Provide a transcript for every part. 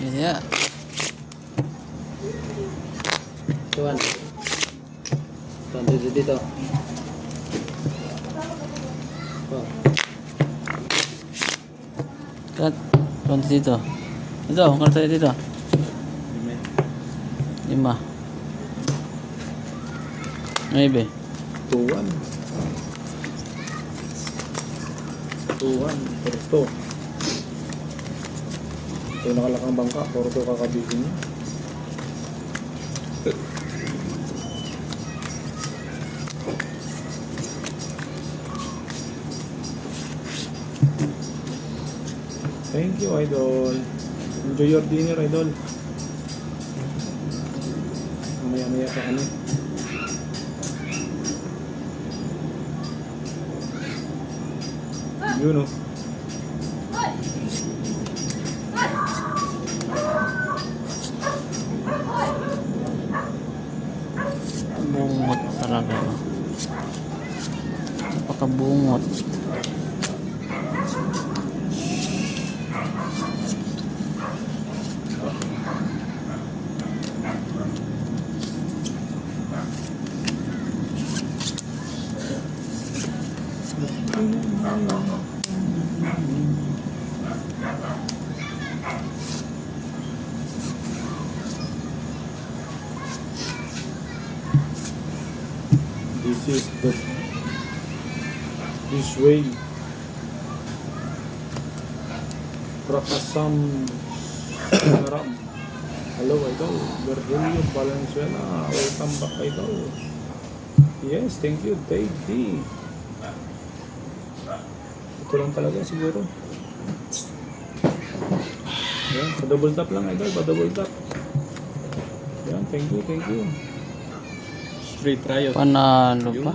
Yeah. Tuan. Tuan dito. Oh. Cut. Konti dito. Ito, karta dito. 5. Maybe. 2-1. 2-1. Porto. Ito nakalakang bangka. Porto kakabihin niya. Thank you, Idol. Enjoy your dinner, Idol. Mamaya-maya pa kami. Yun o. Bungot talaga. Napakabungot. This way. Prakasam Ram. Hello, Idol. Virgilio Valenzuela. Welcome back, Idol. Yes, thank you, Dave D. Ito lang talaga siguro. Yan, pa-double tap lang, Idol. Pa-double tap. Yan, thank you, thank you. Straight riot. Panalo pa.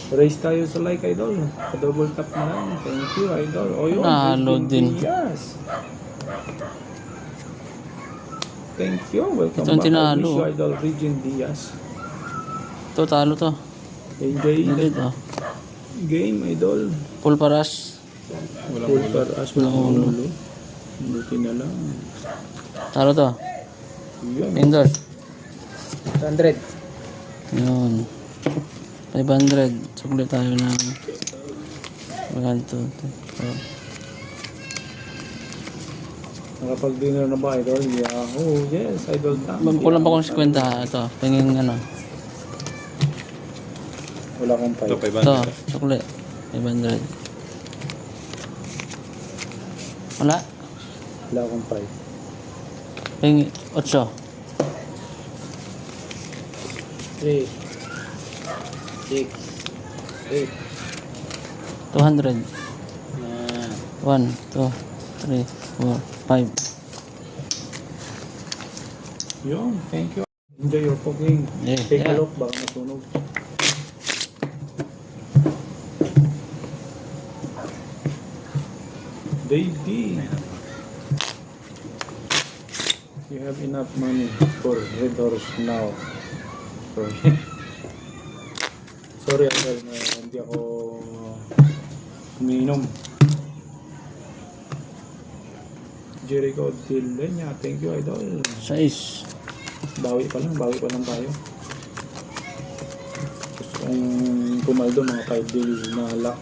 Raise tayo sa like, Idol. Pa-double tap na lang. Thank you, Idol. O yun, Panalo din. Yes. Thank you. Welcome Itong back. I tinalo. wish you, Idol Regin Diaz. Ito, talo to. Enjoy Ulit, the oh. game, Idol. Full paras. Full for us. Walang ulo. Buti na lang. Talo to. Yun. Indoors. 100. Yun. 500. Sugli tayo ng 1, 2, 3, 4. Nakapag-dinner na ba, Idol? Yahoo! Yes, Idol Tam. Kulang pa kung 50. Ito. Tingin ano. Wala akong 5. Ito. Sugli. 500. Wala. Wala akong 5. Tingin. 8. 3, 6, 8. 200. 1, 2, 3, 4, 5. Yun, thank you. Enjoy your cooking. Yeah, Take a yeah. look, baka masunog. Dave D. You have enough money for Red Horse now. Sorry, Idol, na hindi ako umiinom. Jericho Dilenya, thank you, Idol. 6. Bawi pa lang tayo. Gusto kong pumaldo mga 5 days na lock.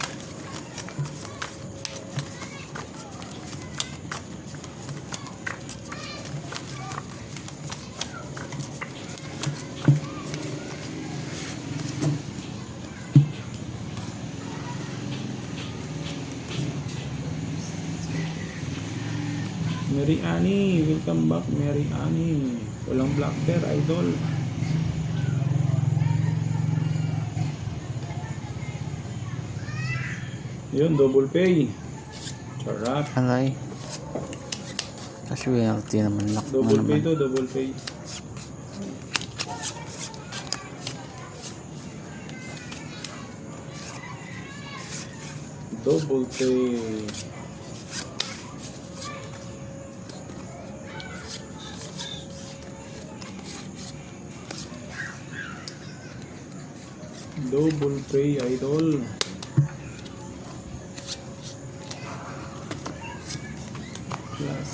Mary Annie, welcome back, Mary Annie. Walang black bear, Idol. Yun, double pay. Charap. Alay. Kaswerte naman. Lock na Double pay naman. to, double pay. Double pay. Double pay, Idol. Plus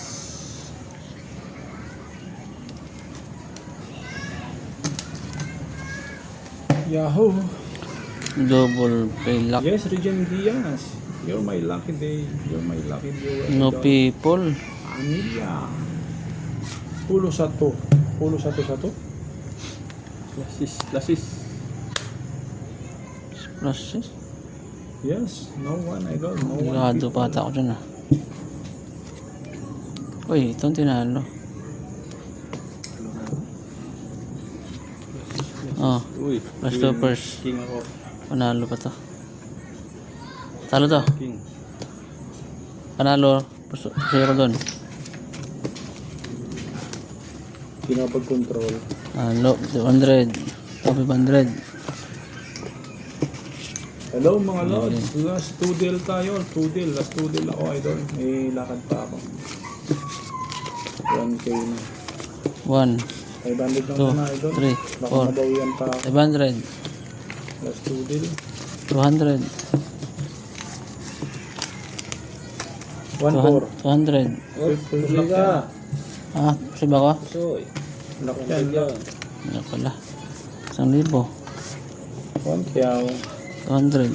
Yahoo! Double pay luck. Yes, Regine Diaz. You're my lucky day. You're my lucky viewer. No Idol. people. Amelia. Pulo satu. Pulo satu. Lasis. Process. Yes, no one, idol. No one. Sigurado people. pa ata ako dyan ah. Uy, itong tinalo. Oh, Uy, last two first. King of Panalo pa to. Talo to. King. Panalo. Sa'yo ko doon. Pinapag-control. Ano, 200. 500. Hello mga lods. Last 2 deal tayo. 2 deal. Last 2 deal ako, idol. May lakad pa ako. 1K na. 1, 500 lang 2, na, idol. 3, Baka 4, mabawian pa ako. 500. Last 2 deal. 200. 1-4. 200. Triple ka. Ah, sabi ako? Soy. Yan lang. Ano pala? 1,000. 1 kyaw. 200.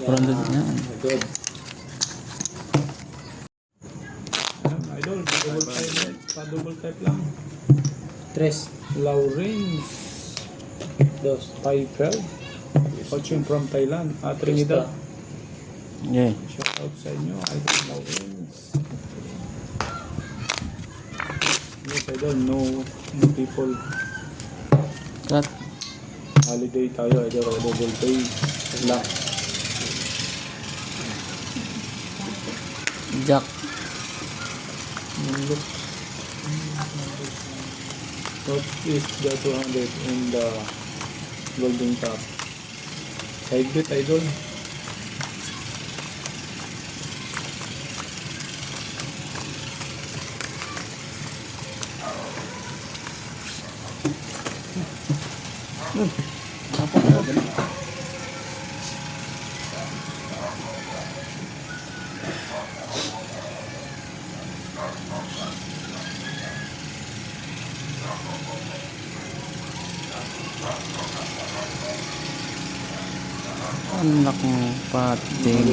400 na. Good. Idol, double type lang. 3, Lawrence 2, Paipel, watching from Thailand. Trinidad. Yeah. Shout out sa inyo, Idol Lawrence. Yes, Idol, no people. Cut. Holiday tayo, Idol, double pay. Black. Jack. Look. What is the 200 in the golden cup? Side bet, Idol. Anak mo pating.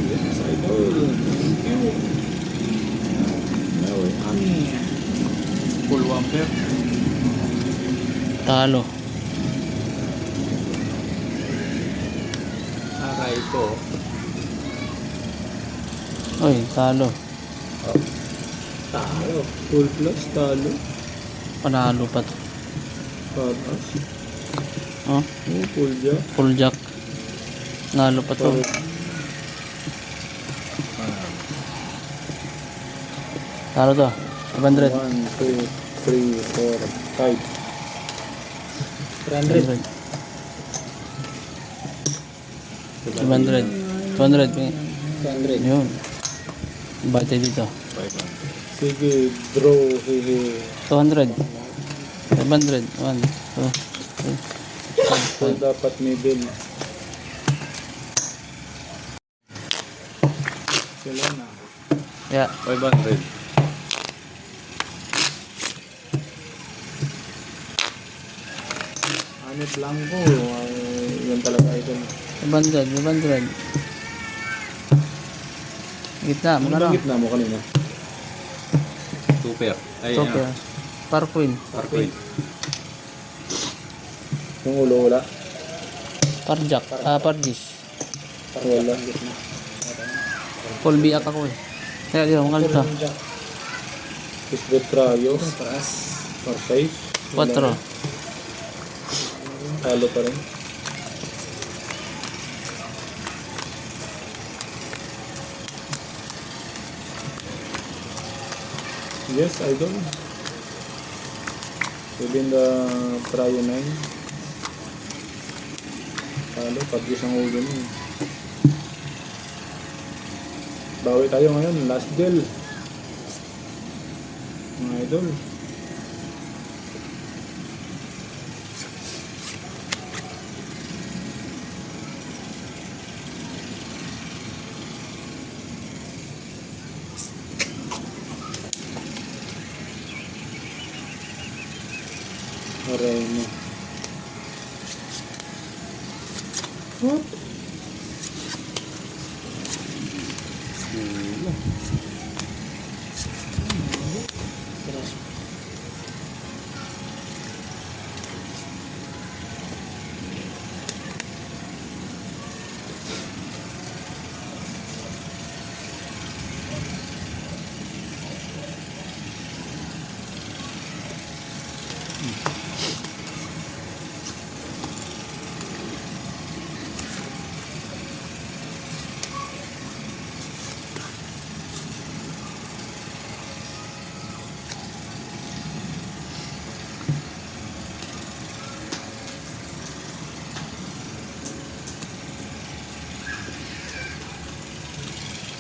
Yes, Idol. Thank you. Mary Annie. Full wamper. Talo. Aray ko. Uy, talo. Talo. Full plus, talo. Panalo pa to. Patas. Oh, Full jack. full jack. Nalo pa to. Talo to. 500. 1, 2, 3, 4, 5. 300, 500. 200. 200, Yun. Bate dito. Sige, draw. Hehe. 200. 500. 1, 2, 3. So, dapat middle. Sila na. Yeah. 500. Ano blanco? Yan talaga ito. 500. 500. Gitna. Ano Magkano? bang gitna mo kanina? Super. Ay, Super. Par queen. Parkway. Yung ulo wala? Par jack. Par dis. Wala. Full biak ako eh. Kaya di ba mga kalita. Isbet Rayos. Paras, Par 6. 4. Talo pa rin. Yes, idol. Within the trio 9. Talo, pag-is ang ulo mo. Bawi tayo ngayon, last deal. Mga idol. Aray mo. What?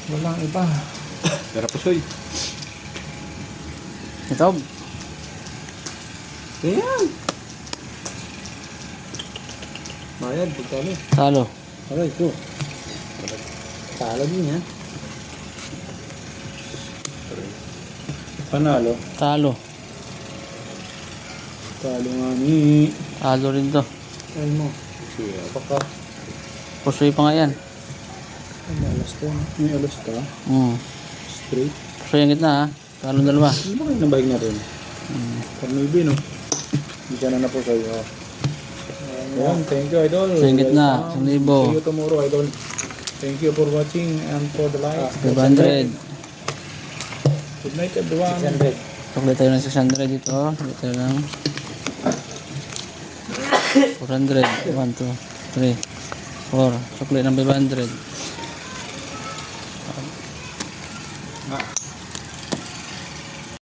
Walang iba. Pero pusoy. Ito. Ayan. Bayad, pagkano. Talo. Aray ko. Talo din yan. Panalo. Talo. Talo nga ni. Talo rin to. Talo mo. Paka. Pusoy pa nga yan. May alas to. May alas ka. Straight. Pusoy ang gitna ha. Talo dalawa. Ano ba kayo nabahig natin? Carnibi, no? Hindi ka na na po sa'yo. Ayan, thank you, idol. Pusoy ang gitna. Welcome. 1,000. See you tomorrow, idol. Thank you for watching and for the like. 500. Good night, everyone. 600. Sukli tayo ng 600 dito. Sukli tayo ng 400. 1, 2, 3, 4. Sukli ng 500.